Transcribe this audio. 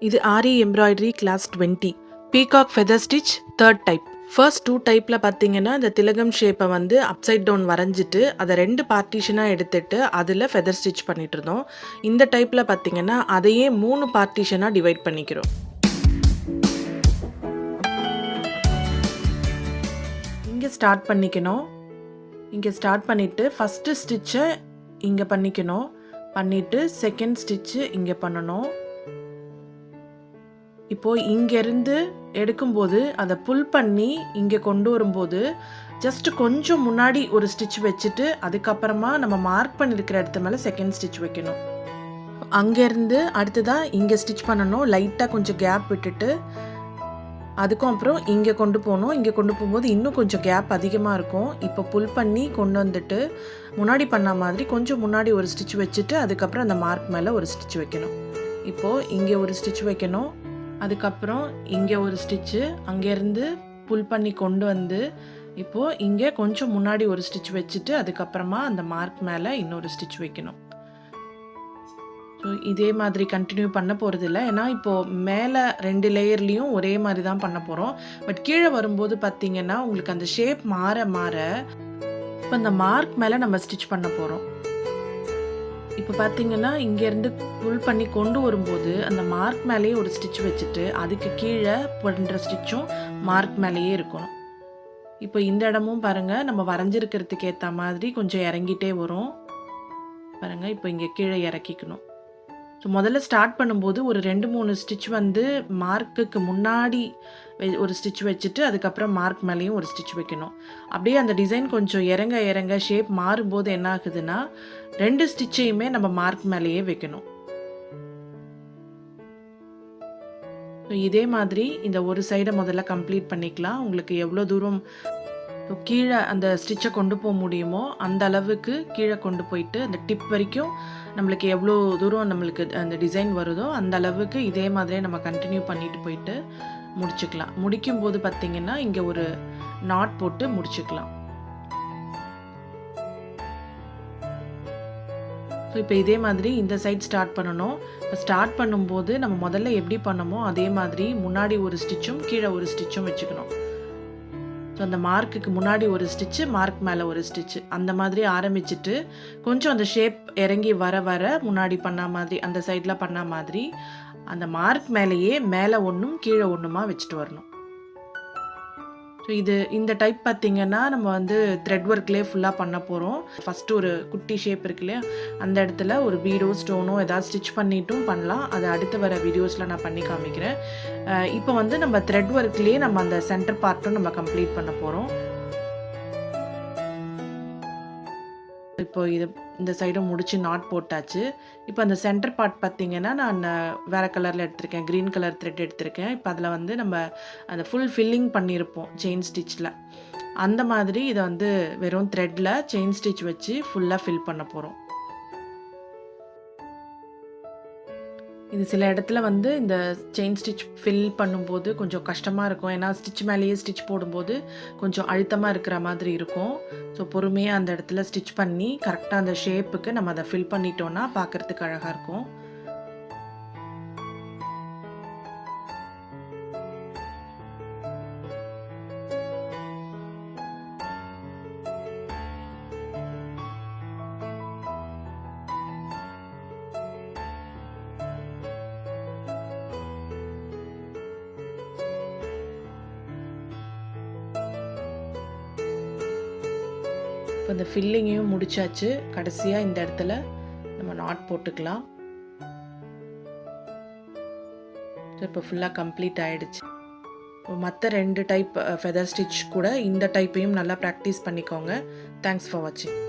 இது aari embroidery class 20 peacock feather stitch 3rd type. First 2 டைப்பில் பார்த்தீங்கன்னா இந்த திலகம் ஷேப்பை வந்து அப்சைட் டவுன் வரைஞ்சிட்டு அதை 2 பார்ட்டிஷனாக எடுத்துட்டு அதில் ஃபெதர் ஸ்டிச் பண்ணிட்டு இருந்தோம். இந்த டைப்பில் பார்த்தீங்கன்னா அதையே 3 பார்ட்டிஷனாக டிவைட் பண்ணிக்கிறோம். இங்கே ஸ்டார்ட் பண்ணிக்கணும். இங்கே ஸ்டார்ட் பண்ணிவிட்டு ஃபஸ்ட்டு ஸ்டிச்சை இங்கே பண்ணிக்கணும். பண்ணிவிட்டு செகண்ட் ஸ்டிச்சு இங்கே பண்ணணும். இப்போது இங்கேருந்து எடுக்கும்போது அதை புல் பண்ணி இங்கே கொண்டு வரும்போது ஜஸ்ட்டு கொஞ்சம் முன்னாடி ஒரு ஸ்டிச் வச்சுட்டு அதுக்கப்புறமா நம்ம மார்க் பண்ணியிருக்கிற இடத்து மேலே செகண்ட் ஸ்டிச் வைக்கணும். அங்கேருந்து அடுத்ததாக இங்கே ஸ்டிச் பண்ணணும். லைட்டாக கொஞ்சம் கேப் விட்டுட்டு அதுக்கும் அப்புறம் இங்கே கொண்டு போகணும். இங்கே கொண்டு போகும்போது இன்னும் கொஞ்சம் கேப் அதிகமாக இருக்கும். இப்போ புல் பண்ணி கொண்டு வந்துட்டு முன்னாடி பண்ண மாதிரி கொஞ்சம் முன்னாடி ஒரு ஸ்டிச் வச்சுட்டு அதுக்கப்புறம் அந்த மார்க் மேலே ஒரு ஸ்டிச் வைக்கணும். இப்போது இங்கே ஒரு ஸ்டிச் வைக்கணும். அதுக்கப்புறம் இங்கே ஒரு ஸ்டிச்சு அங்கேருந்து புல் பண்ணி கொண்டு வந்து இப்போது இங்கே கொஞ்சம் முன்னாடி ஒரு ஸ்டிச் வச்சுட்டு அதுக்கப்புறமா அந்த மார்க் மேலே இன்னொரு ஸ்டிச் வைக்கணும். ஸோ இதே மாதிரி கண்டினியூ பண்ண போகிறது இல்லை, ஏன்னா இப்போது மேலே 2 லேயர்லேயும் ஒரே மாதிரி தான் பண்ண போகிறோம். பட் கீழே வரும்போது பார்த்திங்கன்னா உங்களுக்கு அந்த ஷேப் மாற மாற இப்போ அந்த மார்க் மேலே நம்ம ஸ்டிச் பண்ண போகிறோம். இப்போ பார்த்தீங்கன்னா இங்கேருந்து புல் பண்ணி கொண்டு வரும்போது அந்த மார்க் மேலேயே ஒரு ஸ்டிச் வச்சுட்டு அதுக்கு கீழே பண்ணுற ஸ்டிச்சும் மார்க் மேலேயே இருக்கணும். இப்போ இந்த இடமும் பாருங்கள் நம்ம வரைஞ்சிருக்கிறதுக்கு ஏற்ற மாதிரி கொஞ்சம் இறங்கிட்டே வரும் பாருங்கள். இப்போ இங்கே கீழே இறக்கிக்கணும். ஸோ முதல்ல ஸ்டார்ட் பண்ணும்போது ஒரு 2-3 ஸ்டிச் வந்து மார்க்குக்கு முன்னாடி ஒரு ஸ்டிச் வச்சுட்டு அதுக்கப்புறம் மார்க் மேலேயும் ஒரு ஸ்டிச் வைக்கணும். அப்படியே அந்த டிசைன் கொஞ்சம் இறங்க இறங்க ஷேப் மாறும்போது என்ன ஆகுதுன்னா 2 ஸ்டிச்சையுமே நம்ம மார்க் மேலேயே வைக்கணும். ஸோ இதே மாதிரி இந்த ஒரு சைடை முதல்ல கம்ப்ளீட் பண்ணிக்கலாம். உங்களுக்கு எவ்வளோ தூரம் கீழே அந்த ஸ்டிச்சை கொண்டு போக முடியுமோ அந்த அளவுக்கு கீழே கொண்டு போயிட்டு அந்த டிப் வரைக்கும் நம்மளுக்கு எவ்வளோ தூரம் நம்மளுக்கு அந்த டிசைன் வருதோ அந்த அளவுக்கு இதே மாதிரியே நம்ம கண்டினியூ பண்ணிட்டு போயிட்டு முடிச்சுக்கலாம். முடிக்கும்போது பார்த்திங்கன்னா இங்கே ஒரு நாட் போட்டு முடிச்சுக்கலாம். ஸோ இப்போ இதே மாதிரி இந்த சைட் ஸ்டார்ட் பண்ணணும். இப்போ ஸ்டார்ட் பண்ணும்போது நம்ம முதல்ல எப்படி பண்ணமோ அதே மாதிரி முன்னாடி ஒரு ஸ்டிச்சும் கீழே ஒரு ஸ்டிச்சும் வச்சுக்கணும். ஸோ அந்த மார்க்குக்கு முன்னாடி ஒரு ஸ்டிச்சு மார்க் மேலே ஒரு ஸ்டிச்சு அந்த மாதிரி ஆரம்பிச்சுட்டு கொஞ்சம் அந்த ஷேப் இறங்கி வர வர முன்னாடி பண்ண மாதிரி அந்த சைடில் பண்ண மாதிரி அந்த மார்க் மேலேயே மேலே ஒன்றும் கீழே ஒன்றுமா வச்சுட்டு வரணும். ஸோ இந்த டைப் பார்த்திங்கன்னா நம்ம வந்து த்ரெட் ஒர்க்லேயே ஃபுல்லாக பண்ண போகிறோம். ஃபஸ்ட்டு ஒரு குட்டி ஷேப் இருக்கு இல்லையா அந்த இடத்துல ஒரு பீடோ ஸ்டோனோ ஏதாவது ஸ்டிச் பண்ணிட்டும் பண்ணலாம். அது அடுத்து வர வீடியோஸில் நான் பண்ணி காமிக்கிறேன். இப்போ வந்து நம்ம த்ரெட் ஒர்க்லேயே நம்ம அந்த சென்டர் பார்ட்டும் நம்ம கம்ப்ளீட் பண்ண போகிறோம். இப்போ இந்த சைடும் முடிச்சு நாட் போட்டாச்சு. இப்போ அந்த சென்டர் பார்ட் பார்த்திங்கன்னா நான் வேறு கலரில் எடுத்திருக்கேன், க்ரீன் கலர் த்ரெட் எடுத்திருக்கேன். இப்போ அதில் வந்து நம்ம அந்த ஃபுல் ஃபில்லிங் பண்ணியிருப்போம் செயின் ஸ்டிச்சில். அந்த மாதிரி இதை வந்து வெறும் த்ரெட்டில் செயின் ஸ்டிச் வச்சு ஃபுல்லாக ஃபில் பண்ண போகிறோம். இது சில இடத்துல வந்து இந்த செயின் ஸ்டிச் ஃபில் பண்ணும்போது கொஞ்சம் கஷ்டமாக இருக்கும், ஏன்னா ஸ்டிச் மேலேயே ஸ்டிச் போடும்போது கொஞ்சம் அழுத்தமாக இருக்கிற மாதிரி இருக்கும். ஸோ பொறுமையாக அந்த இடத்துல ஸ்டிச் பண்ணி கரெக்டாக அந்த ஷேப்புக்கு நம்ம அதை ஃபில் பண்ணிட்டோன்னா பார்க்குறதுக்கு அழகாக இருக்கும். இப்போ இந்த ஃபில்லிங்கையும் முடிச்சாச்சு. கடைசியாக இந்த இடத்துல நம்ம நாட் போட்டுக்கலாம். இப்போ ஃபுல்லாக கம்ப்ளீட் ஆகிடுச்சு. மற்ற 2 டைப் ஃபெதர் ஸ்டிச் கூட இந்த டைப்பையும் நல்லா ப்ராக்டிஸ் பண்ணிக்கோங்க. தேங்க்ஸ் ஃபார் வாட்சிங்.